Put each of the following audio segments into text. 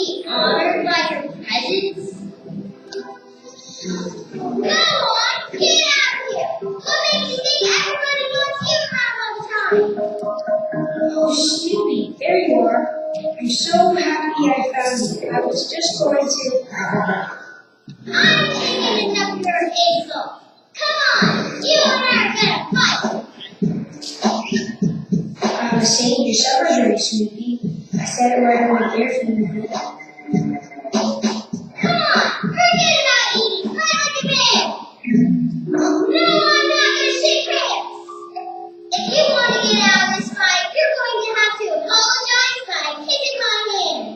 be honored by your presence? Go on, get out of here! What makes you think everybody wants you out all the time? Oh, Snoopy, there you are. I'm so happy I found you. I was just going to... I'm thinking enough of your Hazel. Come on, you and I are gonna fight. I was saying your supper's ready, Snoopy. I said it right over there for you. Come on, forget about eating. Fight like a man. No, I'm not gonna shake hands. If you want to get out of this fight, you're going to have to apologize by kissing my hand.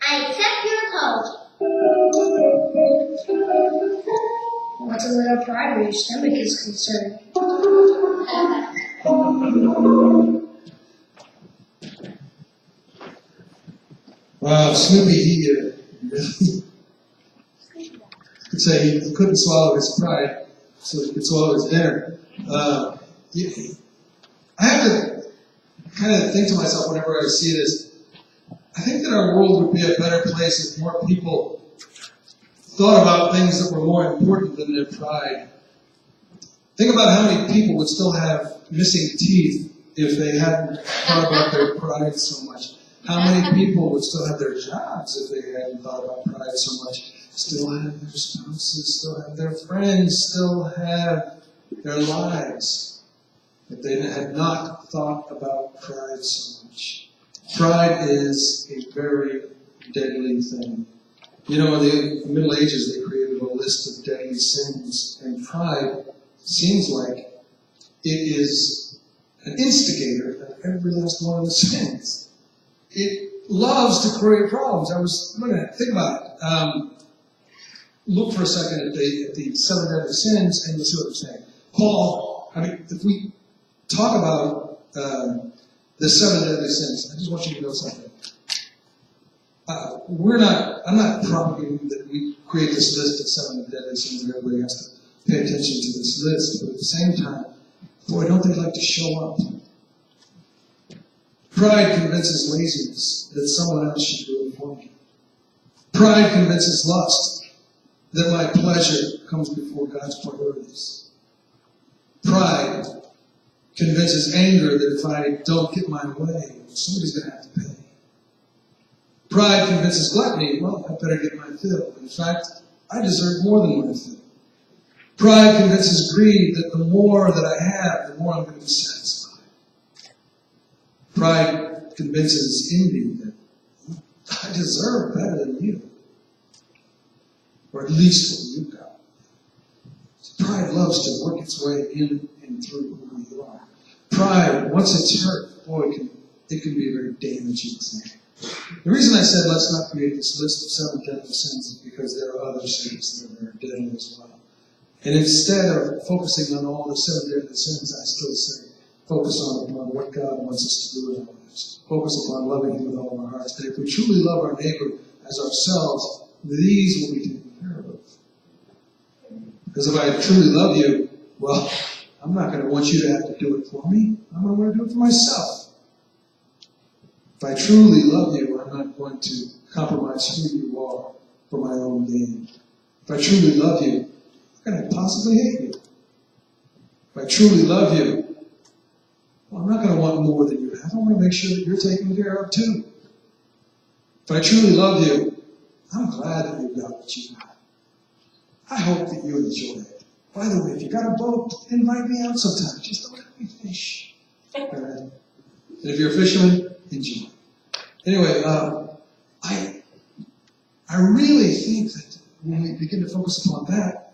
I accept your apology. What's a little pride where your stomach is concerned? Wow, Snoopy, he could say he couldn't swallow his pride, so he could swallow his dinner. I have to kind of think to myself whenever I see this, I think that our world would be a better place if more people thought about things that were more important than their pride. Think about how many people would still have missing teeth if they hadn't thought about their pride so much. How many people would still have their jobs if they hadn't thought about pride so much? Still have their spouses, still have their friends, still have their lives if they had not thought about pride so much. Pride is a very deadly thing. You know, in the Middle Ages, they created a list of deadly sins, and pride seems like it is an instigator of every last one of the sins. It loves to create problems. Think about it. Look for a second at the 7 deadly sins, and you'll see what I'm saying. Paul, if we talk about the 7 deadly sins, I just want you to know something. I'm not propagating that we create this list of 7 deadly sins and everybody has to pay attention to this list, but at the same time, boy, don't they like to show up. Pride convinces laziness that someone else should do it for me. Pride convinces lust that my pleasure comes before God's priorities. Pride convinces anger that if I don't get my way, somebody's going to have to pay. Pride convinces gluttony, well, I better get my fill. In fact, I deserve more than my fill. Pride convinces greed that the more that I have, the more I'm going to be satisfied. Pride convinces envy that I deserve better than you, or at least what you got. So pride loves to work its way in and through who you are. Pride, once it's hurt, boy, it can be a very damaging thing. The reason I said let's not create this list of 7 deadly sins is because there are other sins that are deadly as well. And instead of focusing on all the 7 deadly sins, I still say focus on what God wants us to do in our lives. Focus upon loving Him with all of our hearts. And if we truly love our neighbor as ourselves, these will be taken care of. Because if I truly love you, well, I'm not going to want you to have to do it for me. I'm going to want to do it for myself. If I truly love you, I'm not going to compromise who you are for my own gain. If I truly love you, how can I possibly hate you? If I truly love you, well, I'm not going to want more than you have. I want to make sure that you're taken care of too. If I truly love you, I'm glad that you've got what you got. I hope that you enjoy it. By the way, if you got a boat, invite me out sometime. Just don't let me fish. All right? And if you're a fisherman, enjoy. Anyway, I really think that when we begin to focus upon that,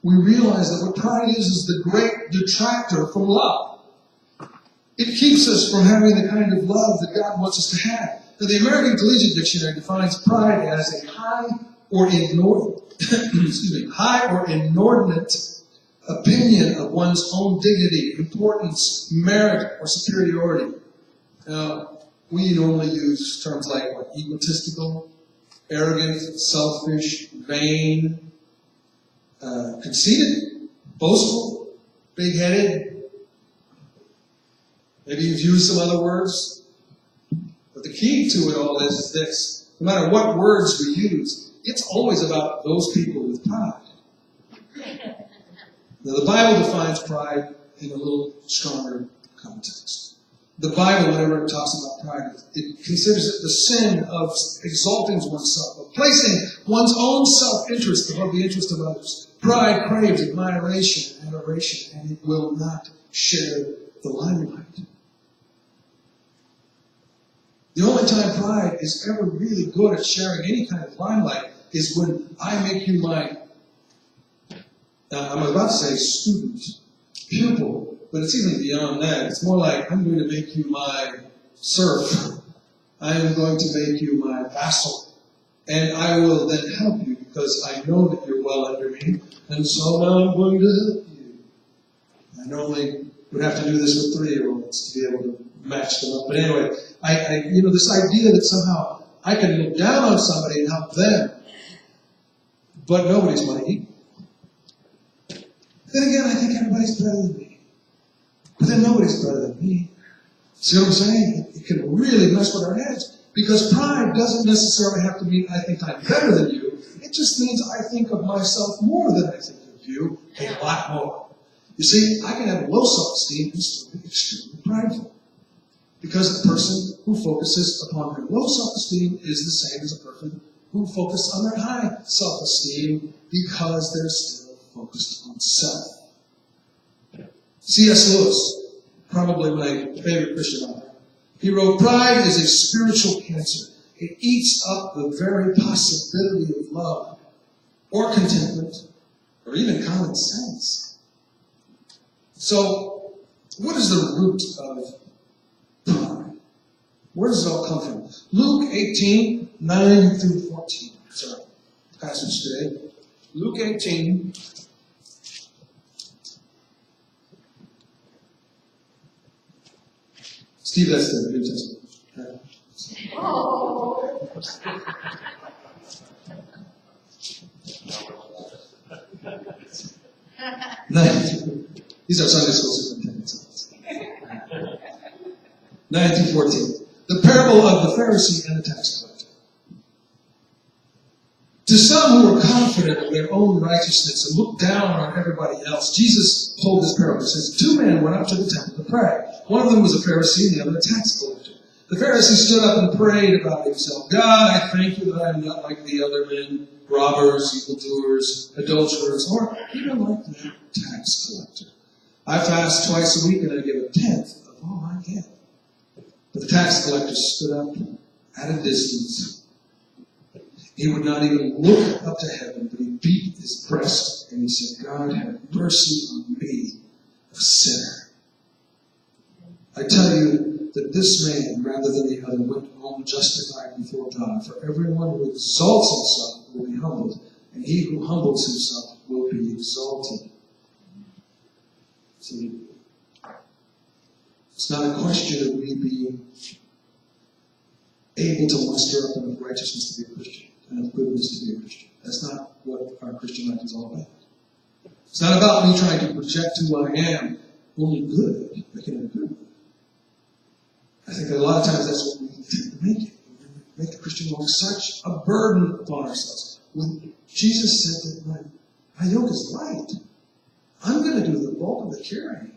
we realize that what pride is the great detractor from love. It keeps us from having the kind of love that God wants us to have. Now, the American Collegiate Dictionary defines pride as a high or inordinate opinion of one's own dignity, importance, merit, or superiority. Now, we normally use terms like egotistical, arrogant, selfish, vain, conceited, boastful, big-headed. Maybe you've used some other words. But the key to it all is this. No matter what words we use, it's always about those people with pride. Now, the Bible defines pride in a little stronger context. The Bible, whenever it talks about pride, it considers it the sin of exalting oneself, of placing one's own self-interest above the interest of others. Pride craves admiration and adoration, and it will not share the limelight. The only time pride is ever really good at sharing any kind of limelight is when I make you my, I'm about to say student, pupil, but it's even beyond that. It's more like I'm going to make you my serf. I am going to make you my vassal. And I will then help you because I know that you're well under me. And so now I'm going to help you. I normally would have to do this with 3-year-olds to be able to match them up. But anyway, this idea that somehow I can look down on somebody and help them, but nobody's my equal. Then again, I think everybody's better than me. But then nobody's better than me. See what I'm saying? It can really mess with our heads. Because pride doesn't necessarily have to mean I think I'm better than you. It just means I think of myself more than I think of you, a lot more. You see, I can have low self-esteem and still be extremely prideful. Because the person who focuses upon their low self-esteem is the same as a person who focuses on their high self-esteem because they're still focused on self. C.S. Lewis, probably my favorite Christian author, he wrote, "Pride is a spiritual cancer. It eats up the very possibility of love, or contentment, or even common sense." So, what is the root of pride? Where does it all come from? Luke 18, 9 through 14. That's our passage today. Luke 18. Steve, that's the New Testament. Oh. These are Sunday school superintendents. 9 through 14. The parable of the Pharisee and the tax collector. To some who were confident of their own righteousness and looked down on everybody else, Jesus told this parable. He says, 2 men went up to the temple to pray. One of them was a Pharisee and the other a tax collector. The Pharisee stood up and prayed about himself. "God, I thank you that I am not like the other men, robbers, evildoers, adulterers, or even like that tax collector. I fast twice a week and I give a tenth of all I get." But the tax collector stood up at a distance. He would not even look up to heaven, but he beat his breast and he said, "God, have mercy on me, a sinner." I tell you that this man, rather than the other, went home justified before God. For everyone who exalts himself will be humbled, and he who humbles himself will be exalted. See, it's not a question of me being able to muster up enough righteousness to be a Christian, enough goodness to be a Christian. That's not what our Christian life is all about. It's not about me trying to project who I am, only good, making it good. I think that a lot of times that's what we tend to make it. We make the Christian walk such a burden upon ourselves. When Jesus said that my yoke is light, I'm going to do the bulk of the carrying.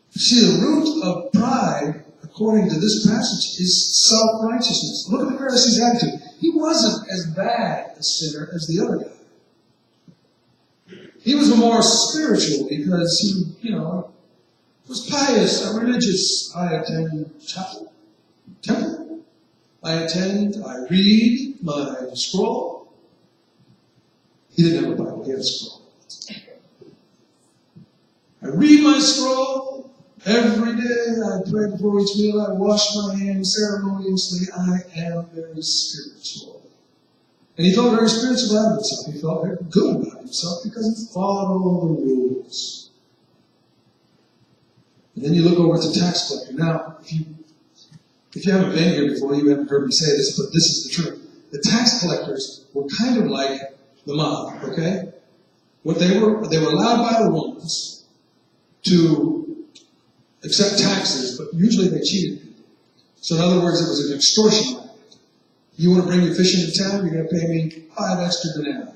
See, the root of pride, according to this passage, is self-righteousness. Look at the Pharisee's attitude. He wasn't as bad a sinner as the other guy. He was more spiritual because he, was pious and religious. I attend temple. I read my scroll. He didn't have a Bible, he had a scroll. I read my scroll every day. I pray before each meal. I wash my hands ceremoniously. I am very spiritual. And he felt very spiritual about himself. He felt very good about himself because he followed the rules. And then you look over at the tax collector. Now, if you haven't been here before, you haven't heard me say this, but this is the truth. The tax collectors were kind of like the mob, okay? They were allowed by the Romans to accept taxes, but usually they cheated people. So in other words, it was an extortion racket. You want to bring your fish into town, you're going to pay me 5 extra denarii.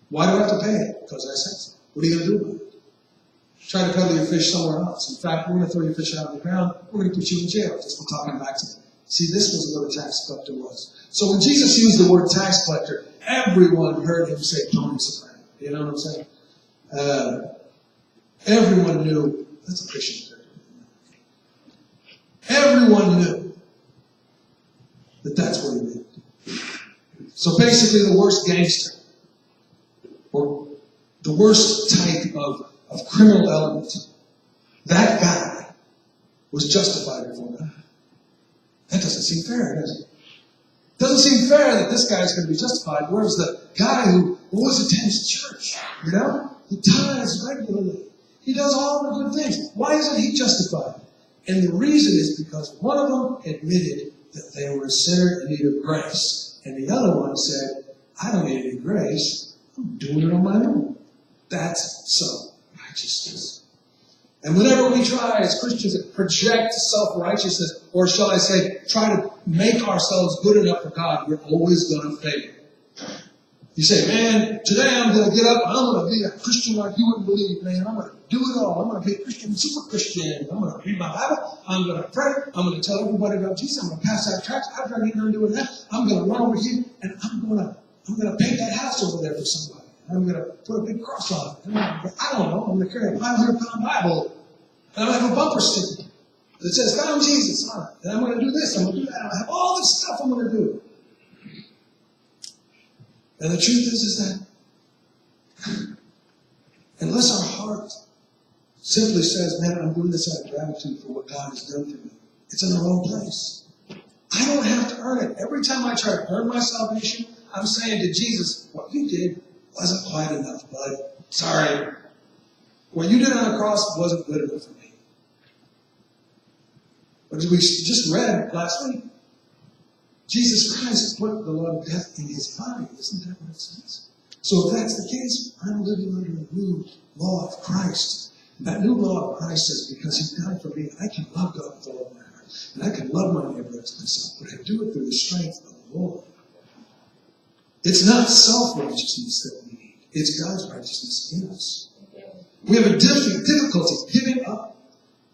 Why do I have to pay it? Because I said so. What are you going to do about it? Try to peddle your fish somewhere else. In fact, we're going to throw your fish out on the ground. We're going to put you in jail. Just for talking back to them. See, this was what a tax collector was. So when Jesus used the word tax collector, everyone heard him say Tony Soprano. You know what I'm saying? Everyone knew. That's a Christian term. Everyone knew that that's what he meant. So basically the worst gangster, or the worst type of criminal element, that guy was justified before God. That doesn't seem fair, does it? Doesn't seem fair that this guy's going to be justified, whereas the guy who always attends church, you know, he tithes regularly, he does all the good things. Why isn't he justified? And the reason is because one of them admitted that they were a sinner in need of grace, and the other one said, I don't need any grace, I'm doing it on my own. That's self-righteousness. And whenever we try as Christians to project self-righteousness, or shall I say, try to make ourselves good enough for God, we're always going to fail. You say, man, today I'm going to get up and I'm going to be a Christian like you wouldn't believe, man. I'm going to do it all. I'm going to be a Christian, super Christian. I'm going to read my Bible. I'm going to pray. I'm going to tell everybody about Jesus. I'm going to pass out tracts. I'm going to get done doing that. I'm going to run over here and I'm going to paint that house over there for somebody. I'm going to put a big cross on it. I don't know. I'm going to carry a 500-pound Bible. And I'm going to have a bumper sticker that says, found Jesus on it. And I'm going to do this. I'm going to do that. I have all this stuff I'm going to do. And the truth is that unless our heart simply says, man, I'm doing this out of gratitude for what God has done for me, it's in the wrong place. I don't have to earn it. Every time I try to earn my salvation, I'm saying to Jesus, what you did wasn't quite enough, bud. Sorry. What you did on the cross wasn't good enough for me. But as we just read last week, Jesus Christ put the law of death in his body. Isn't that what it says? So if that's the case, I'm living under the new law of Christ. And that new law of Christ says, because he died for me, I can love God with all of my heart. And I can love my neighbor as myself. But I do it through the strength of the Lord. It's not self-righteousness that we need. It's God's righteousness in us. We have a difficulty giving up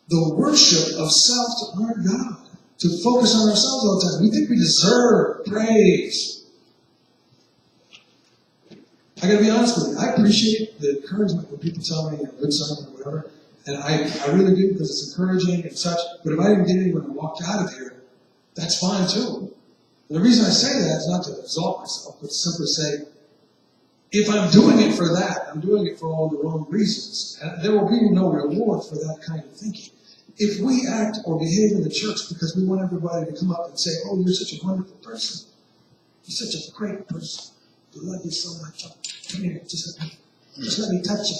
the worship of self to honor God, to focus on ourselves all the time. We think we deserve praise. I got to be honest with you. I appreciate the encouragement when people tell me a good sermon or whatever, and I really do because it's encouraging and such. But if I didn't get any when I walked out of here, that's fine too. And the reason I say that is not to exalt myself, but to simply say, if I'm doing it for that, I'm doing it for all the wrong reasons. And there will be no reward for that kind of thinking. If we act or behave in the church because we want everybody to come up and say, oh, you're such a wonderful person. You're such a great person. We love you so much. Come here, just let me touch you.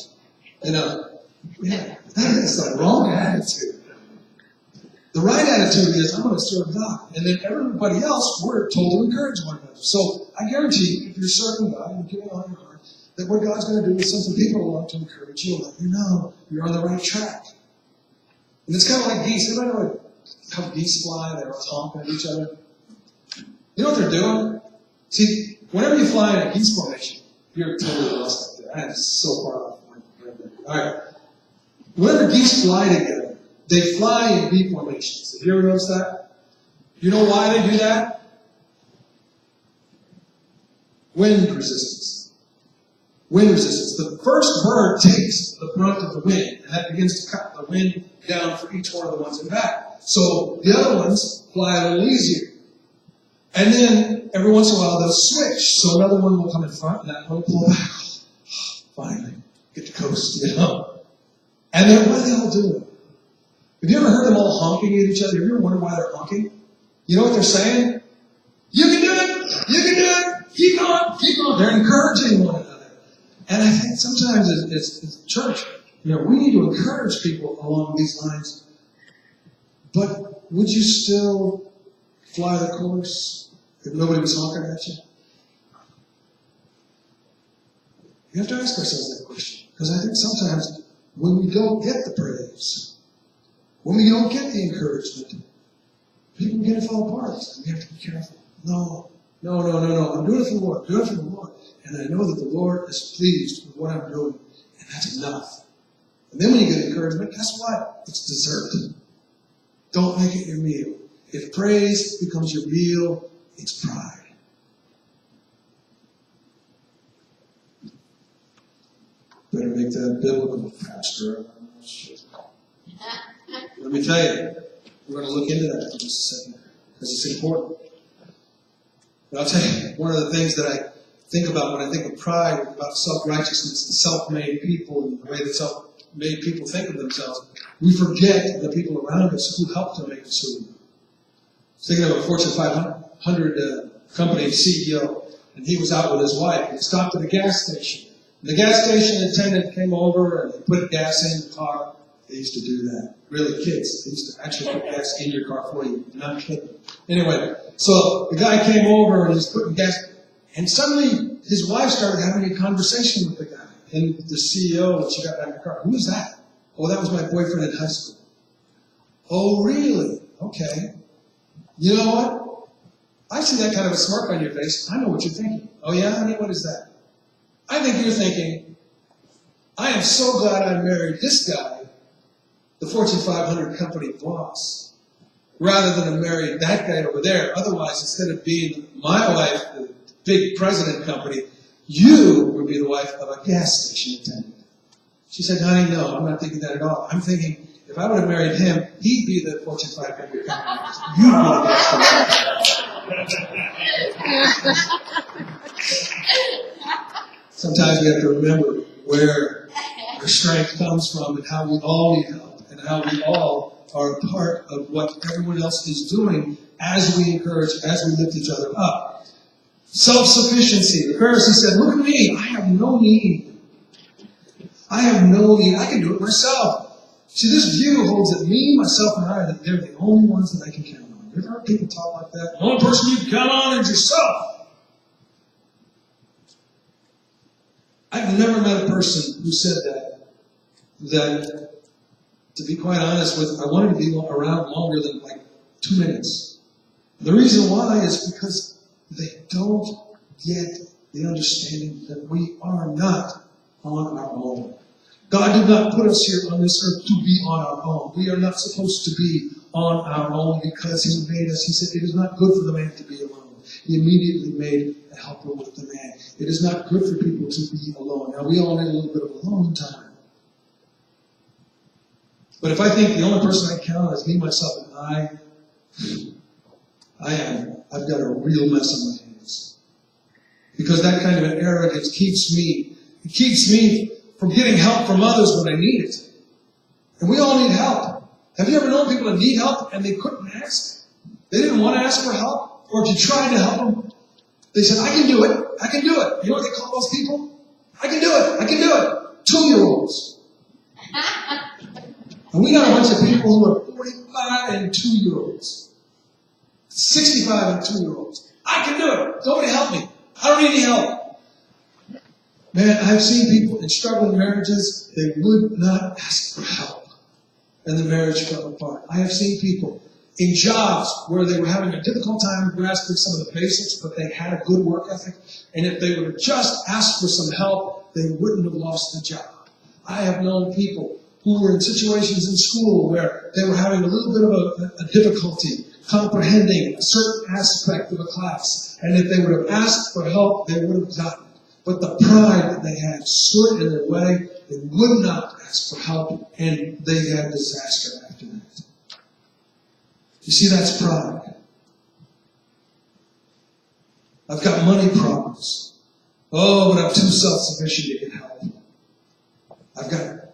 You know, yeah, that is the wrong attitude. The right attitude is, I'm going to serve God. And then everybody else, we're told to encourage one another. So I guarantee you, if you're serving God and giving all your heart, that what God's going to do is send some people along to encourage you, let you know you're on the right track. And it's kind of like geese. Anybody know how geese fly? They're honking at each other. You know what they're doing? See, whenever you fly in a geese formation, you're totally lost up there. I'm so far off. All right. Whenever geese fly together, they fly in V formations. Have you ever noticed that? You know why they do that? Wind resistance. Wind resistance. The first bird takes the brunt of the wind, and that begins to cut the wind down for each one of the ones in back. So the other ones fly a little easier. And then every once in a while they'll switch. So another one will come in front, and that one will pull back. Finally, get to coast, you know. And then what are they all doing? Have you ever heard them all honking at each other? Have you ever wondered why they're honking? You know what they're saying? You can do it! You can do it! Keep on! Keep on! They're encouraging one another. And I think sometimes as church, you know, we need to encourage people along these lines. But would you still fly the course if nobody was honking at you? We have to ask ourselves that question. Because I think sometimes when we don't get the praise, when we don't get the encouragement, people begin to fall apart. And we have to be careful. No. I'm doing it for the Lord. I'm doing it for the Lord. And I know that the Lord is pleased with what I'm doing. And that's enough. And then when you get encouragement, guess what? It's dessert. Don't make it your meal. If praise becomes your meal, it's pride. Better make that biblical, Pastor. Let me tell you, we're going to look into that in just a second, because it's important. But I'll tell you, one of the things that I think about when I think of pride, about self-righteousness and self-made people, and the way that self-made people think of themselves, we forget the people around us who helped to make us who we are. I was thinking of a Fortune 500 company CEO, and he was out with his wife, and he stopped at a gas station. The gas station attendant came over and put gas in the car. They used to do that. Really, kids. They used to actually put gas in your car for you. Not kidding. Anyway, so the guy came over and he's putting gas. And suddenly his wife started having a conversation with the guy. And the CEO, when she got back in the car, who's that? Oh, that was my boyfriend in high school. Oh, really? Okay. You know what? I see that kind of a smirk on your face. I know what you're thinking. Oh, yeah, honey? What is that? I think you're thinking, I am so glad I married this guy, the Fortune 500 company boss, rather than to marry that guy over there. Otherwise, instead of being my wife, the big president company, you would be the wife of a gas station attendant. She said, honey, no, I'm not thinking that at all. I'm thinking, if I would have married him, he'd be the Fortune 500 company. You'd be the gas station. Sometimes we have to remember where our strength comes from and how we all need help and how we all are a part of what everyone else is doing as we encourage, as we lift each other up. Self-sufficiency. The Pharisee said, look at me, I have no need. I have no need. I can do it myself. See, this view holds that me, myself, and I, that they're the only ones that I can count on. You ever heard people talk like that? The only person you can count on is yourself. I've never met a person who said that, to be quite honest with, I wanted to be around longer than like 2 minutes. The reason why is because they don't get the understanding that we are not on our own. God did not put us here on this earth to be on our own. We are not supposed to be on our own because He made us. He said, it is not good for the man to be alone. He immediately made a helper with the man. It is not good for people to be alone. Now, we all need a little bit of alone time. But if I think the only person I count on is me, myself, and I've got a real mess on my hands. Because that kind of an arrogance keeps me from getting help from others when I need it. And we all need help. Have you ever known people that need help and they couldn't ask? They didn't want to ask for help? Or if you tried to help them, they said, I can do it. I can do it. You know what they call those people? I can do it. I can do it. 2-year-olds. And we got a bunch of people who are 45 and 2-year-olds. 65 and 2-year-olds. I can do it. Nobody help me. I don't need any help. Man, I've seen people in struggling marriages, they would not ask for help. And the marriage fell apart. I have seen people in jobs where they were having a difficult time grasping some of the basics, but they had a good work ethic. And if they would have just asked for some help, they wouldn't have lost the job. I have known people who were in situations in school where they were having a little bit of a difficulty comprehending a certain aspect of a class. And if they would have asked for help, they would have gotten it. But the pride that they had stood in their way. They would not ask for help, and they had disaster after that. You see, that's pride. I've got money problems. Oh, but I'm too self-sufficient to get help. I've got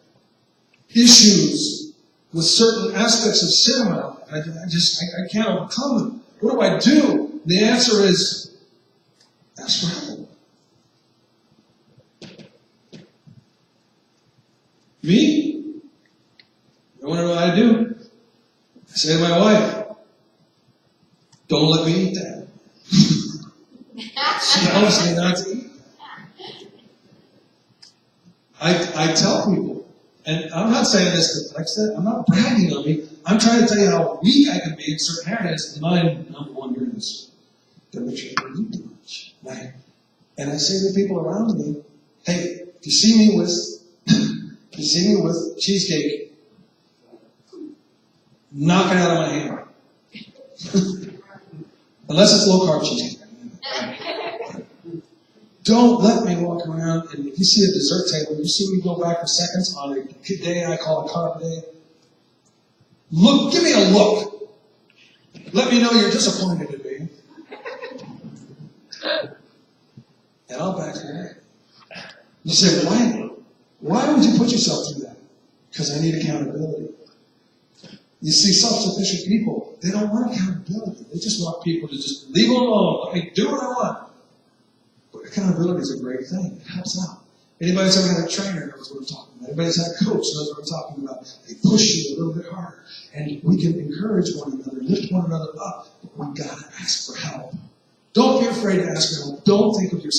issues with certain aspects of sin in my life. I can't overcome them. What do I do? The answer is, ask for help. Me? You wonder what I do? I say to my wife, don't let me eat that. She helps me not to eat that. I tell people, and I'm not saying this, like I said, I'm not bragging on me. I'm trying to tell you how weak I can be in certain areas. And my number one here is that make sure I don't eat too much. And I say to people around me, hey, if you see me with cheesecake, knock it out of my hand. Unless it's low carb cheesecake. Don't let me walk around, and if you see a dessert table, you see me go back for seconds on a day I call a carb day. Look, give me a look. Let me know you're disappointed in me. And I'll back away. You say, why? Why would you put yourself through that? Because I need accountability. You see, self-sufficient people, they don't want accountability. They just want people to just leave them alone. Let me do what I want. But accountability is a great thing. It helps out. Anybody's ever had a trainer knows what I'm talking about. Anybody's had a coach knows what I'm talking about. They push you a little bit harder. And we can encourage one another, lift one another up. But we've got to ask for help. Don't be afraid to ask for help. Don't think of yourself.